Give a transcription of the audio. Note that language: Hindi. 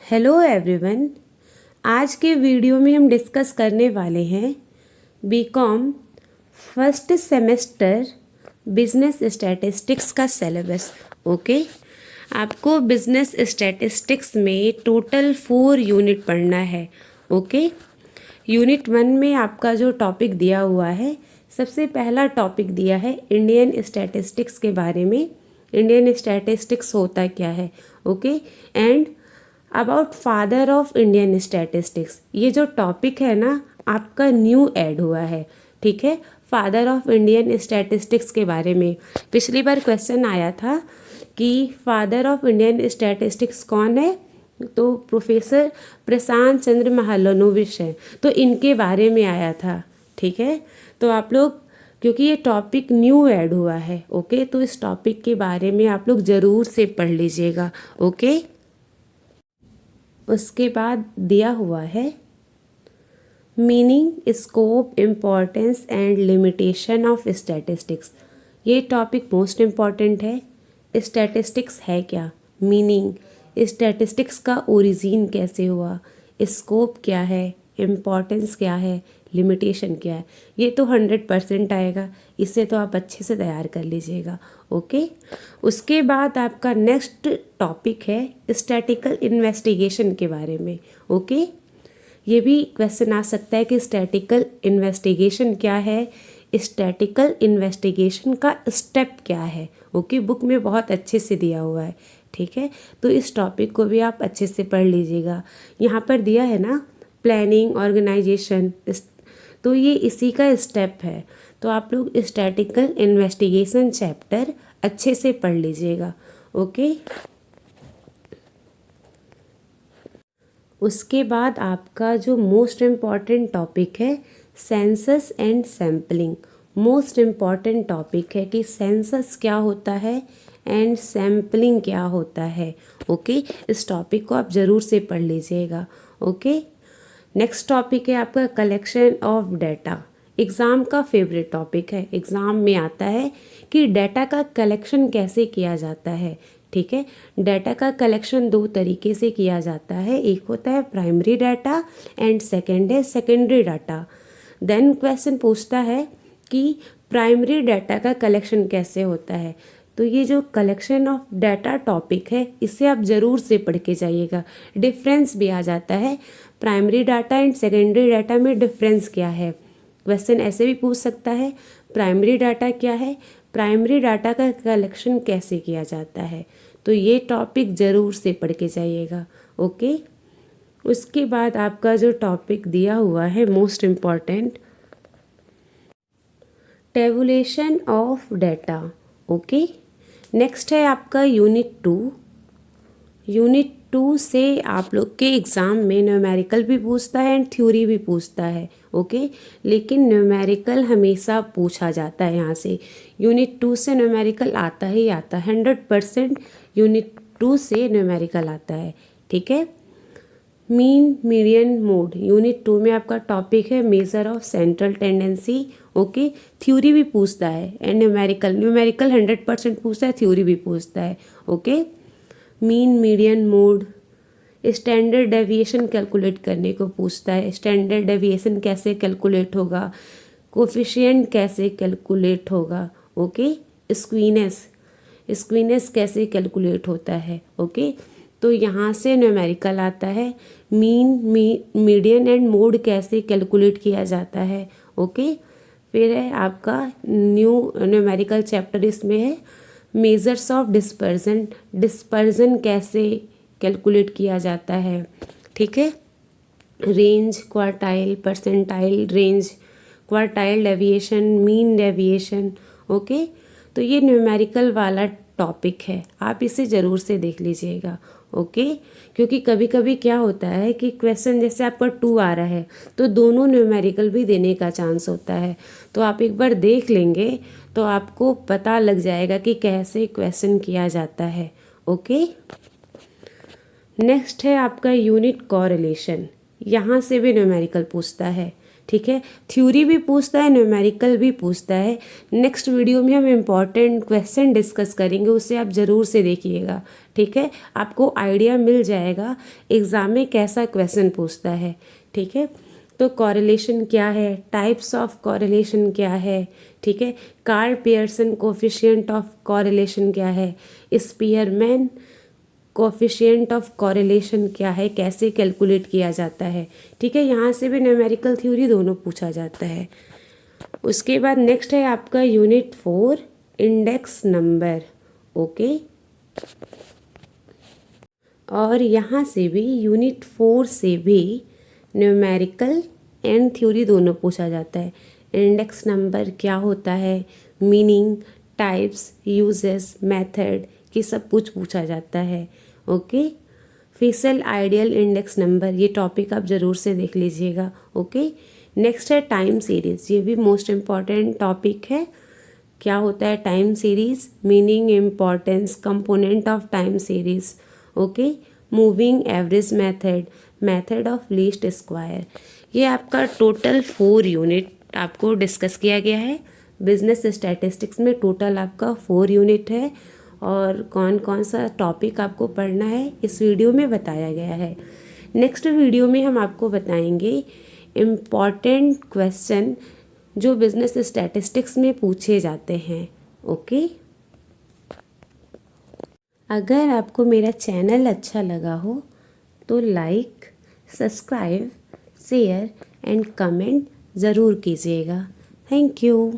Hello everyone. आज के वीडियो में हम डिस्कस करने वाले हैं BCom first semester business statistics का सिलेबस। ओके, आपको बिजनेस स्टैटिस्टिक्स में टोटल 4 यूनिट पढ़ना है। ओके, यूनिट 1 में आपका जो टॉपिक दिया हुआ है, सबसे पहला टॉपिक दिया है इंडियन स्टैटिस्टिक्स के बारे में। इंडियन स्टैटिस्टिक्स होता क्या है, okay, and about father of Indian statistics. ये जो टॉपिक है ना, आपका न्यू ऐड हुआ है, ठीक है। फादर ऑफ इंडियन स्टैटिस्टिक्स के बारे में पिछली बार क्वेश्चन आया था कि फादर ऑफ इंडियन स्टैटिस्टिक्स कौन है, तो प्रोफेसर प्रशांत चंद्र महालनोबिस हैं, तो इनके बारे में आया था, ठीक है। तो आप लोग, क्योंकि ये टॉपिक न्यू ऐड हुआ है, ओके, तो इस टॉपिक के बारे में आप लोग ज़रूर से पढ़ लीजिएगा, ओके। उसके बाद दिया हुआ है meaning, scope, importance and limitation of statistics. ये टॉपिक मोस्ट इम्पॉर्टेंट है। स्टैटिस्टिक्स है क्या, मीनिंग, स्टैटिस्टिक्स का ओरिजिन कैसे हुआ, स्कोप क्या है, इम्पॉर्टेंस क्या है, लिमिटेशन क्या है, ये तो 100% आएगा। इसे तो आप अच्छे से तैयार कर लीजिएगा, ओके। उसके बाद आपका नेक्स्ट टॉपिक है स्टैटिकल इन्वेस्टिगेशन के बारे में, ओके। ये भी क्वेश्चन आ सकता है कि स्टैटिकल इन्वेस्टिगेशन क्या है, स्टैटिकल इन्वेस्टिगेशन का स्टेप क्या है, ओके। बुक में बहुत अच्छे से दिया हुआ है, ठीक है। तो इस टॉपिक को भी आप अच्छे से पढ़ लीजिएगा। यहाँ पर दिया है ना प्लानिंग, ऑर्गेनाइजेशन, तो ये इसी का स्टेप है। तो आप लोग स्टैटिकल इन्वेस्टिगेशन चैप्टर अच्छे से पढ़ लीजिएगा, ओके। उसके बाद आपका जो मोस्ट इम्पॉर्टेंट टॉपिक है census and sampling. Most important topic है कि सेंसस क्या होता है एंड सैम्पलिंग क्या होता है, ओके। इस टॉपिक को आप ज़रूर से पढ़ लीजिएगा, ओके। नेक्स्ट टॉपिक है आपका कलेक्शन ऑफ डाटा। एग्ज़ाम का फेवरेट टॉपिक है, एग्ज़ाम में आता है कि डाटा का कलेक्शन कैसे किया जाता है, ठीक है। डाटा का कलेक्शन 2 तरीके से किया जाता है, एक होता है प्राइमरी डाटा एंड सेकेंड है सेकेंडरी डाटा। देन क्वेश्चन पूछता है कि प्राइमरी डाटा का कलेक्शन कैसे होता है। तो ये जो कलेक्शन ऑफ डाटा टॉपिक है, इसे आप ज़रूर से पढ़ के जाइएगा। डिफरेंस भी आ जाता है, primary data and secondary data में डिफरेंस क्या है। क्वेश्चन ऐसे भी पूछ सकता है, प्राइमरी डाटा क्या है, प्राइमरी डाटा का कलेक्शन कैसे किया जाता है। तो ये टॉपिक ज़रूर से पढ़ के जाइएगा, ओके। उसके बाद आपका जो टॉपिक दिया हुआ है most important, tabulation of data, okay. Next है आपका यूनिट 2। यूनिट 2 से आप लोग के एग्ज़ाम में न्यूमेरिकल भी पूछता है एंड थ्योरी भी पूछता है, ओके। लेकिन न्यूमेरिकल हमेशा पूछा जाता है यहाँ से। यूनिट 2 से न्यूमेरिकल आता ही आता है, 100% यूनिट 2 से न्यूमेरिकल आता है, ठीक है। मीन, मीडियन, मोड, यूनिट 2 में आपका टॉपिक है measure of central tendency, okay. Theory भी पूछता है एंड न्यूमेरिकल 100% पूछता है, थ्योरी भी पूछता है, okay. Mean, median, mode, standard deviation calculate करने को पूछता है। स्टैंडर्ड डेविएशन कैसे कैलकुलेट होगा, कोफिशिएंट कैसे कैलकुलेट होगा, ओके। स्क्वीनेस, स्क्वीनेस कैसे कैलकुलेट होता है, ओके। तो यहाँ से न्यूमेरिकल आता है। मीन, मीडियन एंड मोड कैसे कैलकुलेट किया जाता है, ओके। फिर है आपका न्यू न्यूमेरिकल चैप्टर, इसमें है मेजर्स ऑफ डिस्पर्जन, डिस्पर्जन कैसे कैलकुलेट किया जाता है, ठीक है। Range, quartile, percentile range, quartile deviation, mean deviation, okay. तो ये न्यूमेरिकल वाला टॉपिक है, आप इसे ज़रूर से देख लीजिएगा, ओके। क्योंकि कभी कभी क्या होता है कि क्वेश्चन जैसे आपका 2 आ रहा है तो दोनों न्यूमेरिकल भी देने का चांस होता है। तो आप एक बार देख लेंगे तो आपको पता लग जाएगा कि कैसे क्वेश्चन किया जाता है, ओके। नेक्स्ट है आपका यूनिट कोरिलेशन। यहाँ से भी न्यूमेरिकल पूछता है, ठीक है। थ्योरी भी पूछता है, न्यूमेरिकल भी पूछता है। नेक्स्ट वीडियो में हम इम्पॉर्टेंट क्वेश्चन डिस्कस करेंगे, उससे आप ज़रूर से देखिएगा, ठीक है। आपको आइडिया मिल जाएगा एग्ज़ाम में कैसा क्वेश्चन पूछता है, ठीक है। तो कॉरिलेशन क्या है, टाइप्स ऑफ कॉरिलेशन क्या है, ठीक है। Karl Pearson coefficient of correlation क्या है, स्पीयरमैन कोफिशिएंट ऑफ कॉरिलेशन क्या है, कैसे कैलकुलेट किया जाता है, ठीक है। यहाँ से भी न्यूमेरिकल थ्योरी दोनों पूछा जाता है। उसके बाद नेक्स्ट है आपका यूनिट 4 इंडेक्स नंबर, ओके। और यहाँ से भी यूनिट 4 से भी न्यूमेरिकल एंड थ्योरी दोनों पूछा जाता है। इंडेक्स नंबर क्या होता है, मीनिंग, टाइप्स, यूजेस, मेथड, ये सब कुछ पूछा जाता है, ओके। फिशल आइडियल इंडेक्स नंबर, ये टॉपिक आप ज़रूर से देख लीजिएगा, ओके। नेक्स्ट है टाइम सीरीज़, ये भी मोस्ट इम्पॉर्टेंट टॉपिक है। क्या होता है time series, meaning, importance, component of time series, okay. Moving average method, method of least square. ये आपका टोटल 4 यूनिट आपको डिस्कस किया गया है। बिजनेस स्टैटिस्टिक्स में टोटल आपका 4 यूनिट है, और कौन कौन सा टॉपिक आपको पढ़ना है इस वीडियो में बताया गया है। नेक्स्ट वीडियो में हम आपको बताएंगे इम्पॉर्टेंट क्वेश्चन जो बिजनेस स्टैटिस्टिक्स में पूछे जाते हैं, ओके। अगर आपको मेरा चैनल अच्छा लगा हो तो like, subscribe, share and comment ज़रूर कीजिएगा। Thank you.